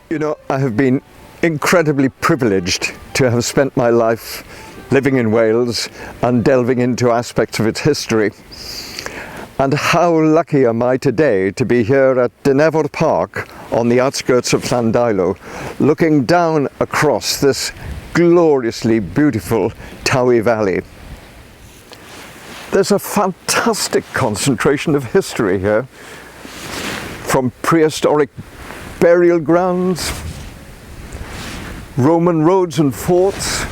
You know, I have been incredibly privileged to have spent my life living in Wales and delving into aspects of its history. And how lucky am I today to be here at Dynevor Park on the outskirts of Llandilo, looking down across this gloriously beautiful Tawy Valley. There's a fantastic concentration of history here, from prehistoric burial grounds, Roman roads and forts,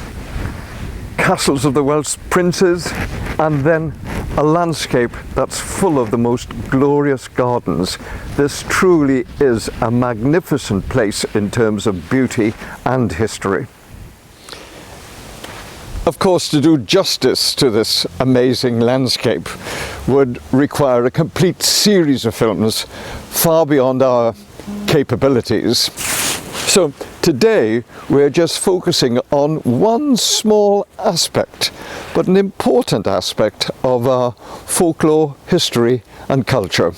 castles of the Welsh princes, and then a landscape that's full of the most glorious gardens. This truly is a magnificent place in terms of beauty and history. Of course, to do justice to this amazing landscape would require a complete series of films far beyond our capabilities. So today we're just focusing on one small aspect, but an important aspect of our folklore, history and culture.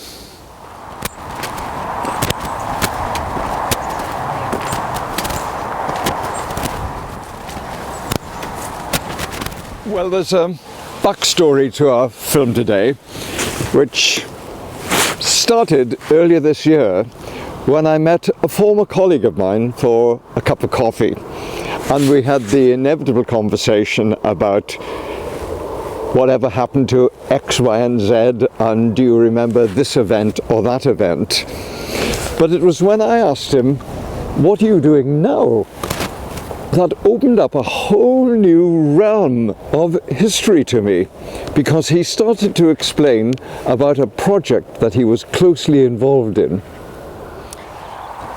Well, there's a backstory to our film today, which started earlier this year when I met a former colleague of mine for a cup of coffee, and we had the inevitable conversation about whatever happened to X, Y and Z, and do you remember this event or that event. But it was when I asked him, what are you doing now, that opened up a whole new realm of history to me, because he started to explain about a project that he was closely involved in.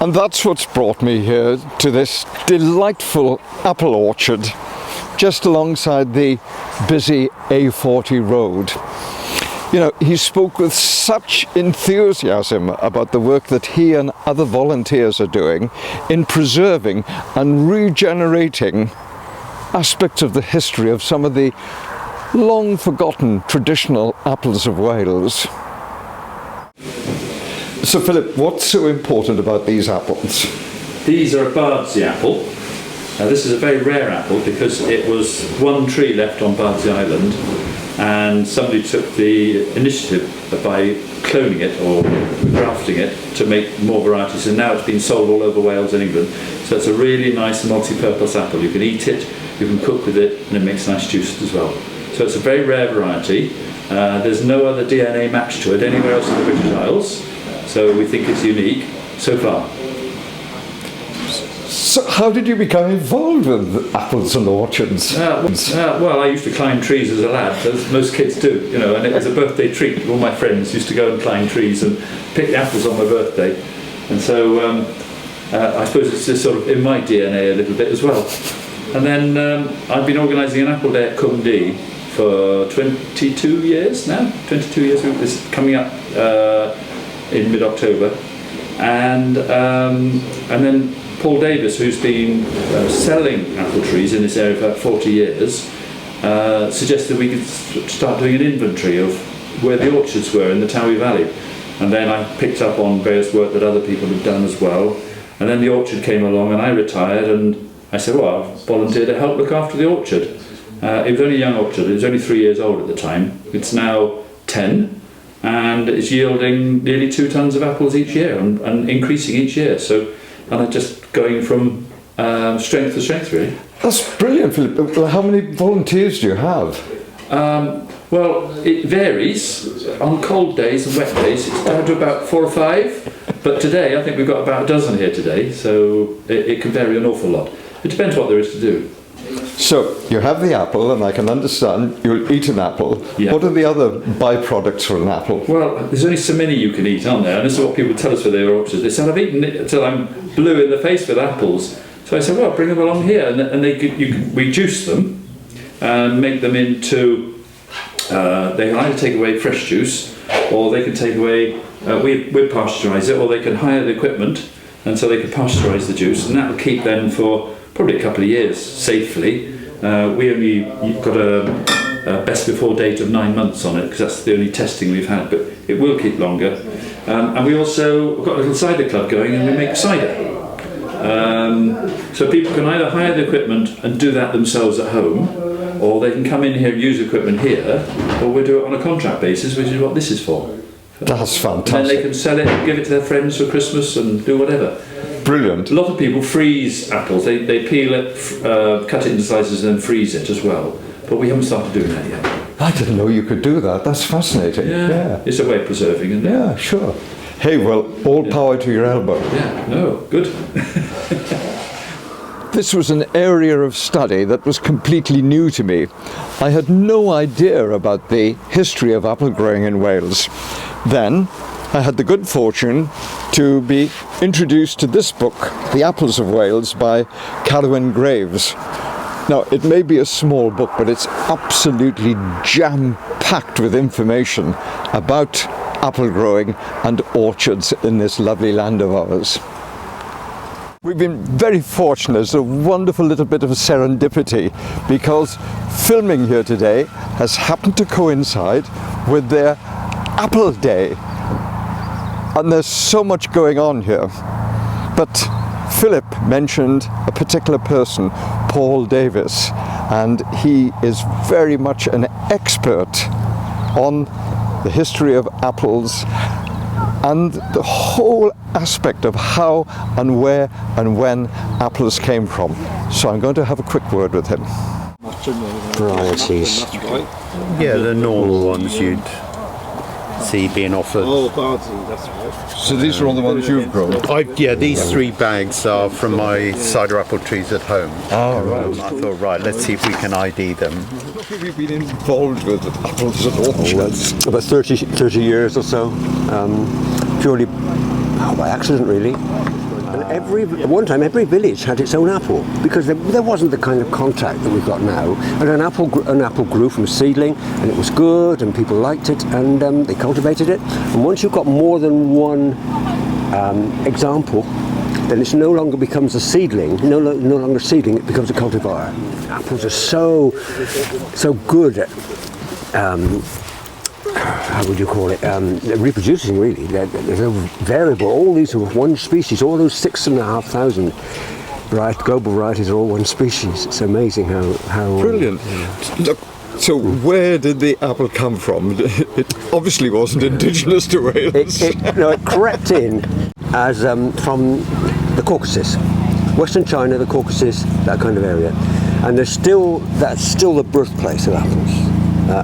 And that's what's brought me here to this delightful apple orchard just alongside the busy A40 road. You know, he spoke with such enthusiasm about the work that he and other volunteers are doing in preserving and regenerating aspects of the history of some of the long forgotten traditional apples of Wales. So Philip, what's so important about these apples? These are a Bardsey apple. This is a very rare apple because it was one tree left on Bardsey Island, and somebody took the initiative by cloning it or grafting it to make more varieties, and now it's been sold all over Wales and England. So it's a really nice multi-purpose apple. You can eat it, you can cook with it, and it makes nice juice as well. So it's a very rare variety. There's no other DNA match to it anywhere else in the British Isles, so we think it's unique so far. So how did you become involved with apples and orchards? Well, I used to climb trees as a lad, as most kids do, you know, and it was a birthday treat. All my friends used to go and climb trees and pick the apples on my birthday. And so I suppose it's just sort of in my DNA a little bit as well. And then I've been organising an apple day at Cwm Du for 22 years now. 22 years, it's coming up in mid-October. And then Paul Davis, who's been selling apple trees in this area for about 40 years, suggested we could start doing an inventory of where the orchards were in the Tawy Valley. And then I picked up on various work that other people had done as well. And then the orchard came along and I retired, and I said, well, I'll volunteer to help look after the orchard. It was only a young orchard, it was only 3 years old at the time. It's now 10, and it's yielding nearly 2 tons of apples each year and increasing each year. So, and I'm just going from strength to strength, really. That's brilliant, Philip. How many volunteers do you have? Well, it varies. On cold days and wet days, it's down to about 4 or 5. But today, I think we've got about a dozen here today, so it can vary an awful lot. It depends what there is to do. So, you have the apple, and I can understand you'll eat an apple. Yeah. What are the other byproducts from an apple? Well, there's only so many you can eat, aren't there? And this is what people tell us for their orchards. They said, I've eaten it until I'm blue in the face with apples. So I said, well, bring them along here. And we juice them and make them into, they can either take away fresh juice, or they can take away, we pasteurise it, or they can hire the equipment, and so they can pasteurise the juice, and that will keep them for probably a couple of years safely. We only got a best before date of 9 months on it, because that's the only testing we've had, but it will keep longer. And we also got a little cider club going, and we make cider. So people can either hire the equipment and do that themselves at home, or they can come in here and use equipment here, or we do it on a contract basis, which is what this is for. That's And then fantastic. they can sell it and give it to their friends for Christmas and do whatever. Brilliant. A lot of people freeze apples. They peel it, cut it into slices and then freeze it as well. But we haven't started doing that yet. I didn't know you could do that. That's fascinating. Yeah. It's a way of preserving, isn't it? Yeah, sure. Hey, well, all power to your elbow. Yeah, no, good. This was an area of study that was completely new to me. I had no idea about the history of apple growing in Wales. Then I had the good fortune to be introduced to this book, The Apples of Wales, by Carwyn Graves. Now, it may be a small book, but it's absolutely jam-packed with information about apple growing and orchards in this lovely land of ours. We've been very fortunate. It's a wonderful little bit of a serendipity because filming here today has happened to coincide with their Apple Day. And there's so much going on here. But Philip mentioned a particular person, Paul Davis, and he is very much an expert on the history of apples and the whole aspect of how and where and when apples came from. So I'm going to have a quick word with him. Varieties. Yeah, the normal ones you'd see being offered. So these are all the ones you've grown? Yeah, these 3 bags are from my cider apple trees at home. Oh, right. I thought, right, let's see if we can ID them. How have you been involved with apples and orchards? About 30 years or so, purely by accident, really. And at one time, every village had its own apple because there wasn't the kind of contact that we've got now. And an apple grew from a seedling, and it was good, and people liked it, and they cultivated it. And once you've got more than one example, then it no longer becomes a seedling. No longer a seedling; it becomes a cultivar. Apples are so good at how would you call it? Reproducing, really. They're variable. All these are one species. All those 6,500 global varieties are all one species. It's amazing how Brilliant. Look, so where did the apple come from? It obviously wasn't indigenous to Wales. it crept in as from the Caucasus, Western China, the Caucasus, that kind of area, and that's still the birthplace of apples.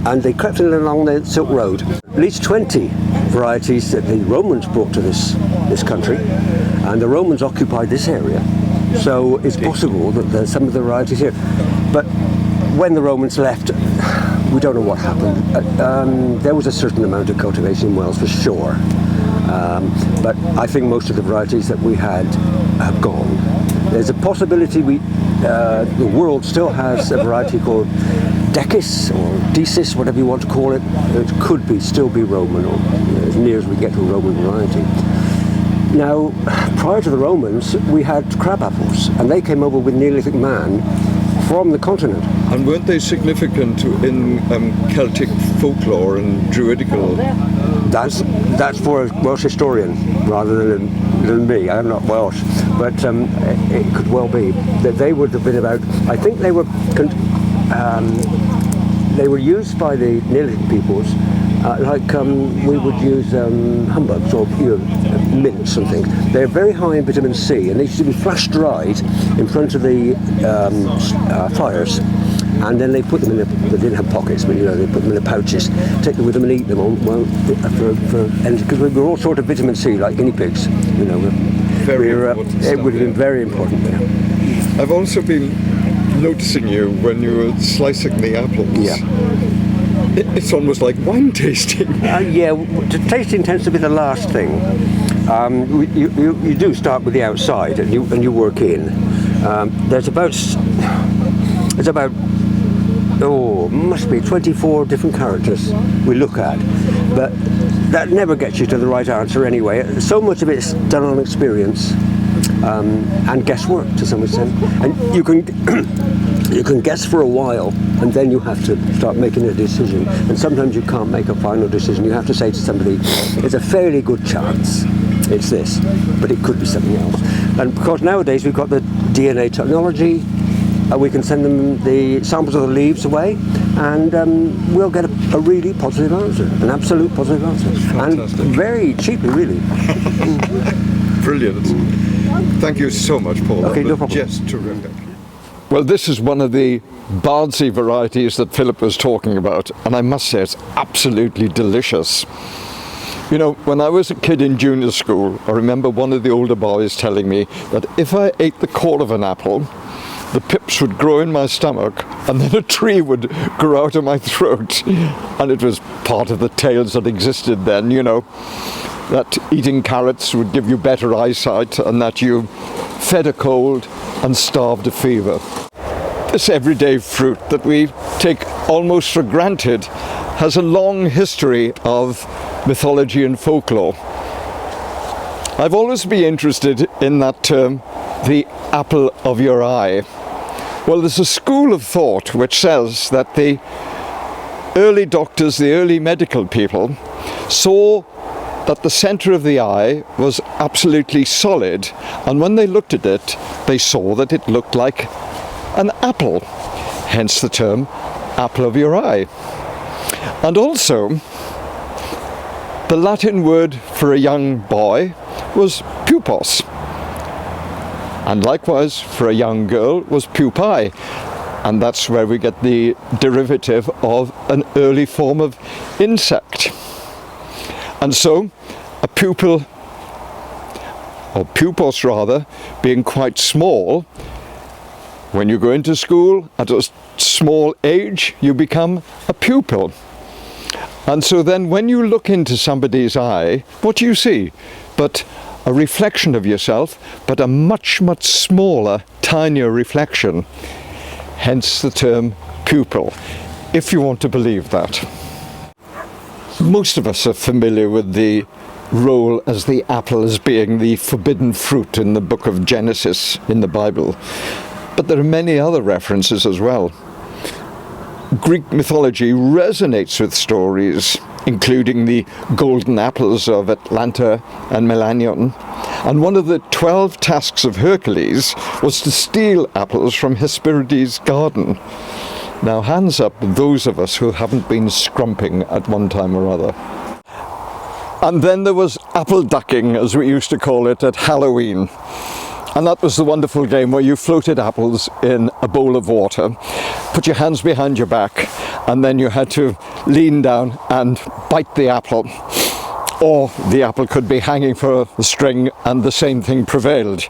And they crept in along the Silk Road. At least 20 varieties that the Romans brought to this country, and the Romans occupied this area. So it's possible that there's some of the varieties here. But when the Romans left, we don't know what happened. There was a certain amount of cultivation in Wales for sure. But I think most of the varieties that we had have gone. There's a possibility the world still has a variety called Decis or Decis, whatever you want to call it. It could still be Roman, or as near as we get to a Roman variety. Now, prior to the Romans, we had crab apples, and they came over with Neolithic man from the continent. And weren't they significant in Celtic folklore and druidical? That's for a Welsh historian rather than me. I'm not Welsh, but it could well be that they would have been about. I think they were used by the Neolithic peoples like we would use humbugs or mints and things. They're very high in vitamin C, and they used to be flash dried in front of the fires. And then they put them they didn't have pockets, but they put them in the pouches, take them with them and eat them because we were all sort of vitamin C, like guinea pigs, it would have been very important there. I've also been noticing you when you were slicing the apples. Yeah. It's almost like wine tasting. The tasting tends to be the last thing. You do start with the outside and you work in. There's about must be 24 different characters we look at, but that never gets you to the right answer anyway. So much of it's done on experience and guesswork to some extent, and you can guess for a while, and then you have to start making a decision. And sometimes you can't make a final decision. You have to say to somebody, "It's a fairly good chance it's this, but it could be something else. And because nowadays we've got the DNA technology, we can send them the samples of the leaves away, and we'll get a really positive answer, an absolute positive answer. Fantastic. And very cheaply, really. Brilliant. Thank you so much, Paul. Okay, That no was problem. just terrific. Well, this is one of the Bardsey varieties that Philip was talking about, and I must say it's absolutely delicious. You know, when I was a kid in junior school, I remember one of the older boys telling me that if I ate the core of an apple, the pips would grow in my stomach and then a tree would grow out of my throat. And it was part of the tales that existed then, you know, that eating carrots would give you better eyesight and that you fed a cold and starved a fever. This everyday fruit that we take almost for granted has a long history of mythology and folklore. I've always been interested in that term, the apple of your eye. Well, there's a school of thought which says that the early doctors, the early medical people, saw that the centre of the eye was absolutely solid, and when they looked at it, they saw that it looked like an apple, hence the term apple of your eye. And also, the Latin word for a young boy was pupos. And likewise, for a young girl was pupae. And that's where we get the derivative of an early form of insect. And so, a pupil, or pupos rather, being quite small, when you go into school at a small age, you become a pupil. And so then when you look into somebody's eye, what do you see? But a reflection of yourself, but a much, much smaller, tinier reflection. Hence the term pupil, if you want to believe that. Most of us are familiar with the role as the apple as being the forbidden fruit in the book of Genesis in the Bible. But there are many other references as well. Greek mythology resonates with stories, including the golden apples of Atlanta and Melanion. And one of the 12 tasks of Hercules was to steal apples from Hesperides' garden. Now, hands up those of us who haven't been scrumping at one time or other. And then there was apple ducking, as we used to call it, at Halloween. And that was the wonderful game where you floated apples in a bowl of water, put your hands behind your back, and then you had to lean down and bite the apple. Or the apple could be hanging for a string and the same thing prevailed.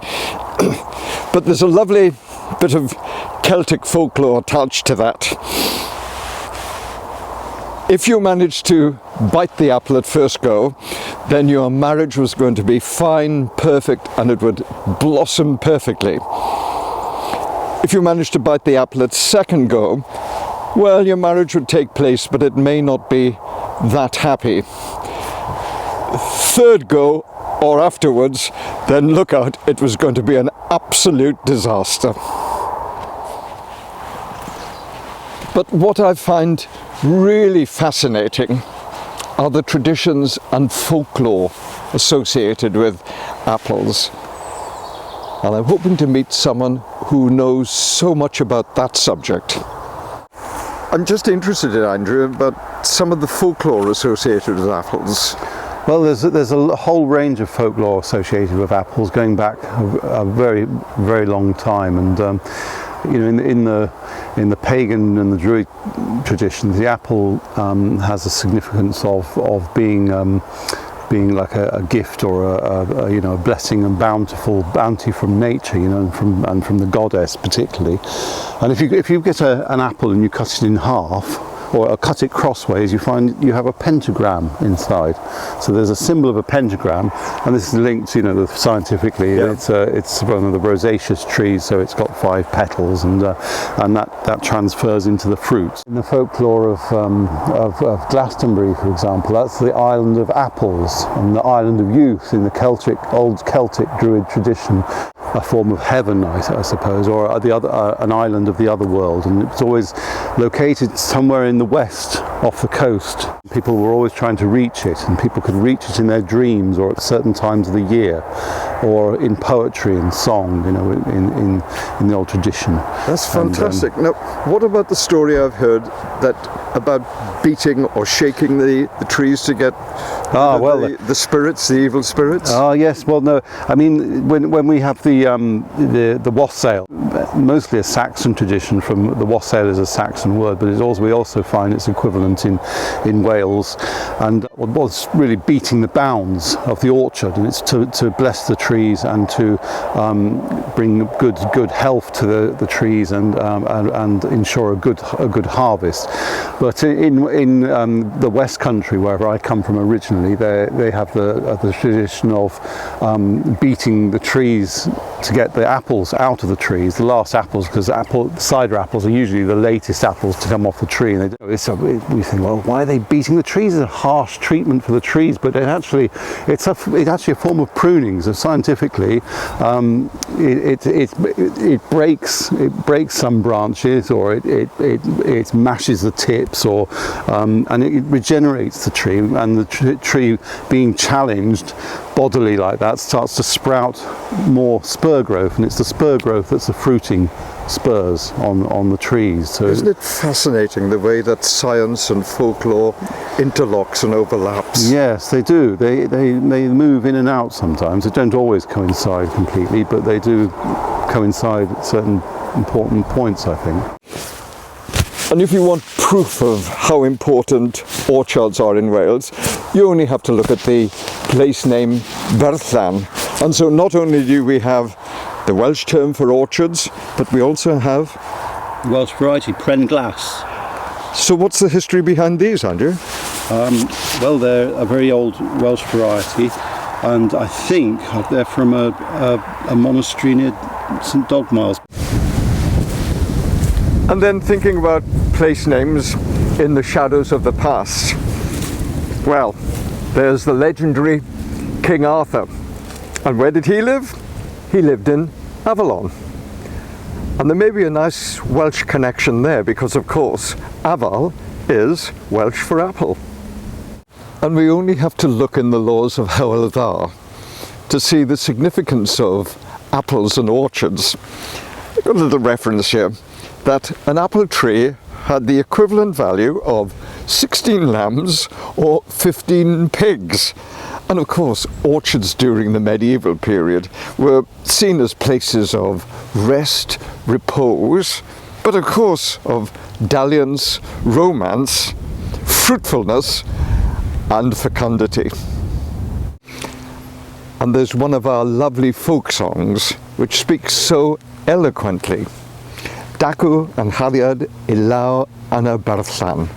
But there's a lovely bit of Celtic folklore attached to that. If you managed to bite the apple at first go, then your marriage was going to be fine, perfect, and it would blossom perfectly. If you managed to bite the apple at second go, well, your marriage would take place, but it may not be that happy. Third go, or afterwards, then look out, it was going to be an absolute disaster. But what I find really fascinating are the traditions and folklore associated with apples. And I'm hoping to meet someone who knows so much about that subject. I'm just interested, Andrew, about some of the folklore associated with apples. Well, there's a whole range of folklore associated with apples going back a very, very long time, and you know, in the pagan and the Druid traditions, the apple has a significance of being like a gift or a blessing and bounty from nature, you know, and from the goddess particularly. And if you get an apple and you cut it in half, or cut it crossways, you find you have a pentagram inside. So there's a symbol of a pentagram, and this is linked, you know, scientifically. Yeah. It's one of the rosaceous trees, so it's got 5 petals, and that transfers into the fruit. In the folklore of Glastonbury, for example, that's the island of apples and the island of youth in the old Celtic Druid tradition. a form of heaven, I suppose, or an island of the other world, and it's always located somewhere in the west, off the coast. People were always trying to reach it, and people could reach it in their dreams or at certain times of the year, or in poetry and song, in the old tradition. That's fantastic. Now, what about the story I've heard about beating or shaking the trees to get the spirits, the evil spirits? Yes. Well, no. I mean, when we have the wassail, mostly a Saxon tradition. From the wassail is a Saxon word, but we also find its equivalent in Wales, and was really beating the bounds of the orchard, and it's to bless the trees and to bring good health to the trees and ensure a good harvest. But in the West Country, wherever I come from originally, they have the tradition of beating the trees to get the apples out of the trees, the last apples, because cider apples are usually the latest apples to come off the tree. And we think, well, why are they beating the trees? It's a harsh treatment for the trees, but it's actually a form of pruning. So scientifically, it breaks some branches, or it mashes the tips, and it regenerates the tree, and the tree being challenged bodily like that starts to sprout more spur growth, and it's the spur growth that's the fruiting spurs on the trees. So isn't it fascinating the way that science and folklore interlocks and overlaps? Yes, they do. They move in and out sometimes. They don't always coincide completely, but they do coincide at certain important points, I think. And if you want proof of how important orchards are in Wales, you only have to look at the place name Berllan. And so not only do we have the Welsh term for orchards, but we also have Welsh variety, Pren Glas. So what's the history behind these, Andrew? Well, they're a very old Welsh variety, and I think they're from a monastery near St Dogmiles. And then thinking about place names in the shadows of the past, well, there's the legendary King Arthur. And where did he live? He lived in Avalon. And there may be a nice Welsh connection there, because of course Aval is Welsh for apple. And we only have to look in the laws of Hywel Dda to see the significance of apples and orchards. I've got a little reference here that an apple tree had the equivalent value of 16 lambs or 15 pigs. And of course, orchards during the medieval period were seen as places of rest, repose, but of course of dalliance, romance, fruitfulness, and fecundity. And there's one of our lovely folk songs which speaks so eloquently. Dacw and hariad I law ana Berllan.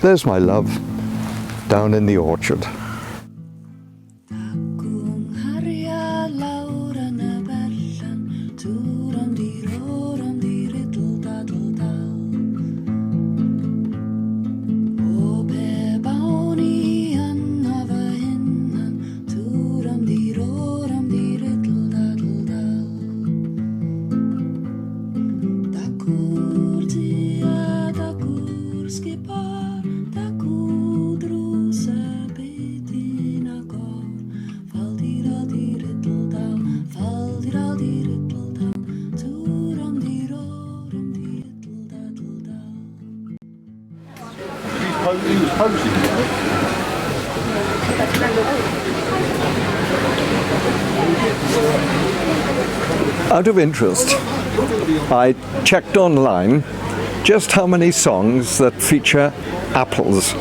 There's my love down in the orchard. Out of interest, I checked online just how many songs that feature apples,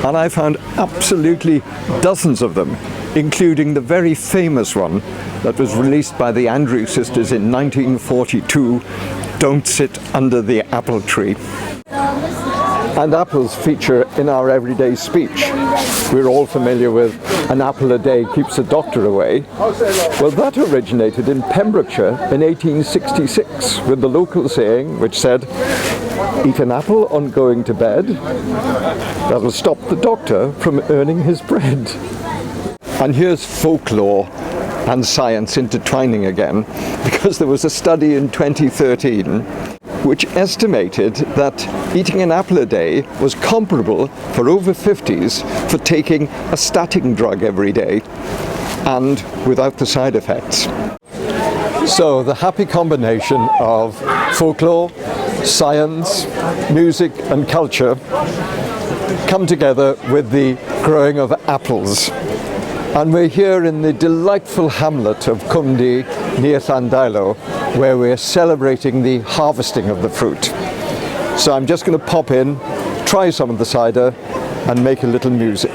and I found absolutely dozens of them, including the very famous one that was released by the Andrews Sisters in 1942, Don't Sit Under the Apple Tree. And apples feature in our everyday speech. We're all familiar with an apple a day keeps the doctor away. Well, that originated in Pembrokeshire in 1866 with the local saying which said, "Eat an apple on going to bed, that'll stop the doctor from earning his bread." And here's folklore and science intertwining again, because there was a study in 2013 which estimated that eating an apple a day was comparable for over 50s for taking a statin drug every day and without the side effects. So the happy combination of folklore, science, music and culture come together with the growing of apples. And we're here in the delightful hamlet of Cwmdy near Llandailo, where we're celebrating the harvesting of the fruit. So I'm just going to pop in, try some of the cider and make a little music.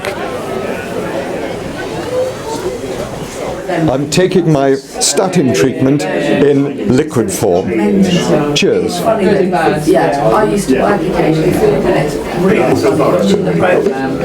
I'm taking my statin treatment in liquid form. Cheers. Yeah, I used to work occasionally 4 minutes. The program.